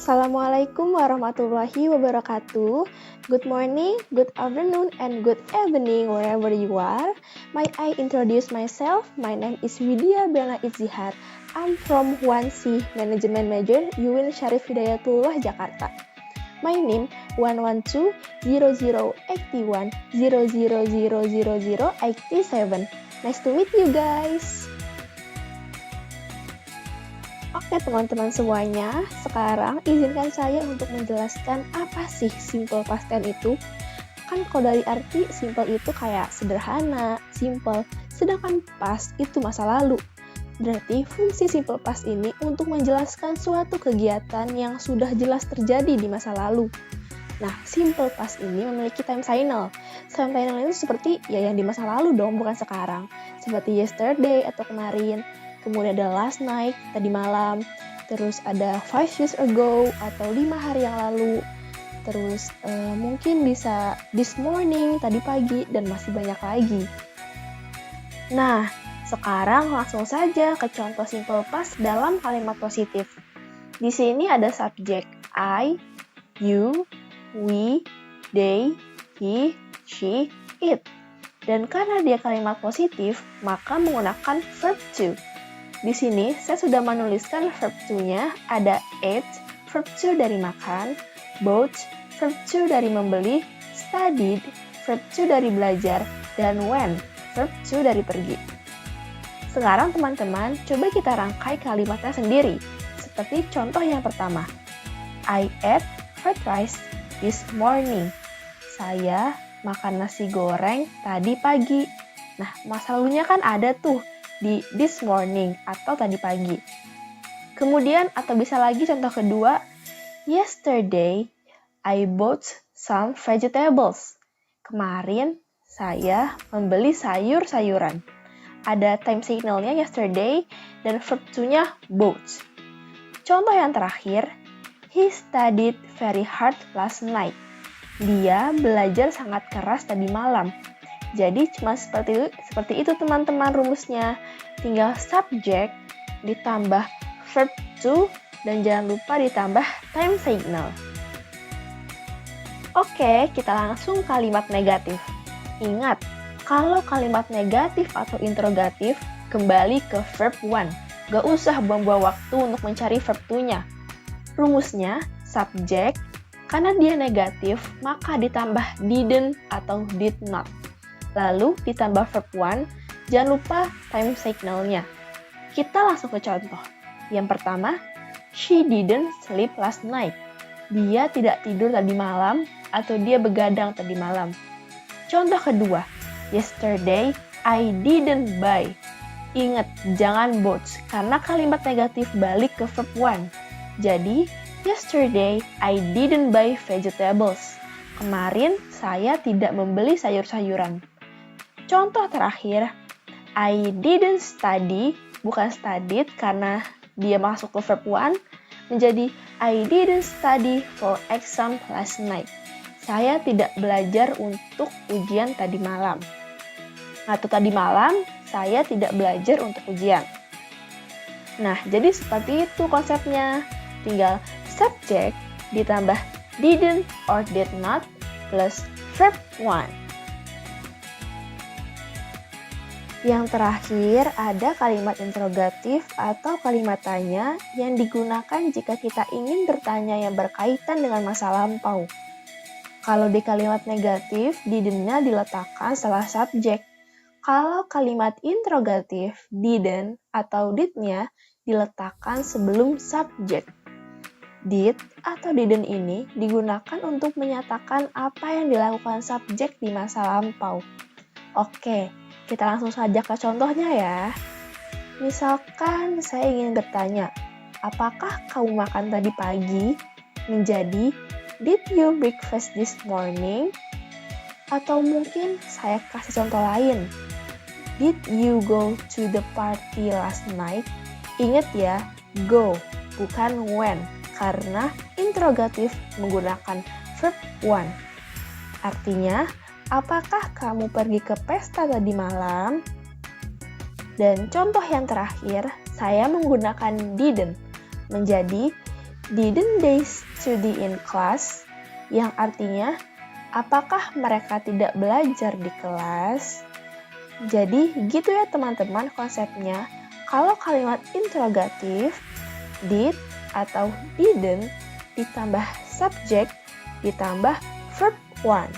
Assalamualaikum warahmatullahi wabarakatuh. Good morning, good afternoon, and good evening wherever you are. May I introduce myself? My name is Widya Bella Itzihar. I'm from 1C Management Major UIN Syarif Hidayatullah Jakarta. My name 112-08081-0000087. Nice to meet you guys. Oke teman-teman semuanya, sekarang izinkan saya untuk menjelaskan apa sih simple past tense itu. Kan kalau dari arti simple itu kayak sederhana, simple, sedangkan past itu masa lalu. Berarti fungsi simple past ini untuk menjelaskan suatu kegiatan yang sudah jelas terjadi di masa lalu. Nah, simple past ini memiliki time signal. Time signal itu seperti ya yang di masa lalu dong, bukan sekarang. Seperti yesterday atau kemarin. Kemudian ada last night, tadi malam, terus ada 5 years ago atau 5 hari yang lalu, terus mungkin bisa this morning, tadi pagi, dan masih banyak lagi. Nah, sekarang langsung saja ke contoh simple past dalam kalimat positif. Di sini ada subjek I, you, we, they, he, she, it. Dan karena dia kalimat positif, maka menggunakan verb to. Di sini, saya sudah menuliskan verb to-nya, ada ate, verb to dari makan, bought, verb to dari membeli, studied, verb to dari belajar, dan went, verb to dari pergi. Sekarang teman-teman, coba kita rangkai kalimatnya sendiri, seperti contoh yang pertama. I ate fried rice this morning. Saya makan nasi goreng tadi pagi. Nah, masa lalunya kan ada tuh, di this morning atau tadi pagi. Kemudian atau bisa lagi contoh kedua, yesterday I bought some vegetables. Kemarin saya membeli sayur-sayuran. Ada time signalnya yesterday dan verb to-nya bought. Contoh yang terakhir, he studied very hard last night. Dia belajar sangat keras tadi malam. Jadi cuma seperti itu teman-teman rumusnya. Tinggal subject ditambah verb to dan jangan lupa ditambah time signal. Oke, kita langsung kalimat negatif. Ingat, kalau kalimat negatif atau interrogatif kembali ke verb one. Gak usah buang-buang waktu untuk mencari verb to-nya. Rumusnya subject, karena dia negatif maka ditambah didn't atau did not. Lalu ditambah verb one, jangan lupa time signal-nya. Kita langsung ke contoh. Yang pertama, she didn't sleep last night. Dia tidak tidur tadi malam atau dia begadang tadi malam. Contoh kedua, yesterday I didn't buy. Ingat, jangan bought karena kalimat negatif balik ke verb one. Jadi, yesterday I didn't buy vegetables. Kemarin saya tidak membeli sayur-sayuran. Contoh terakhir, I didn't study, bukan studied karena dia masuk ke verb one, menjadi I didn't study for exam last night. Saya tidak belajar untuk ujian tadi malam. Atau tadi malam, saya tidak belajar untuk ujian. Nah, jadi seperti itu konsepnya. Tinggal subject ditambah didn't or did not plus verb one. Yang terakhir, ada kalimat interrogatif atau kalimat tanya yang digunakan jika kita ingin bertanya yang berkaitan dengan masa lampau. Kalau di kalimat negatif, didn't-nya diletakkan setelah subjek. Kalau kalimat interrogatif, didn't atau did-nya diletakkan sebelum subjek. Did atau didn't ini digunakan untuk menyatakan apa yang dilakukan subjek di masa lampau. Oke, kita langsung saja ke contohnya ya. Misalkan saya ingin bertanya, apakah kamu makan tadi pagi? Menjadi, did you breakfast this morning? Atau mungkin saya kasih contoh lain. Did you go to the party last night? Ingat ya, go, bukan when. Karena interrogatif menggunakan verb one. Artinya, apakah kamu pergi ke pesta tadi malam? Dan contoh yang terakhir, saya menggunakan didn't menjadi Didn't they study in class? Yang artinya, apakah mereka tidak belajar di kelas? Jadi gitu ya teman-teman konsepnya. Kalau kalimat interrogatif, did atau didn't ditambah subject ditambah verb one.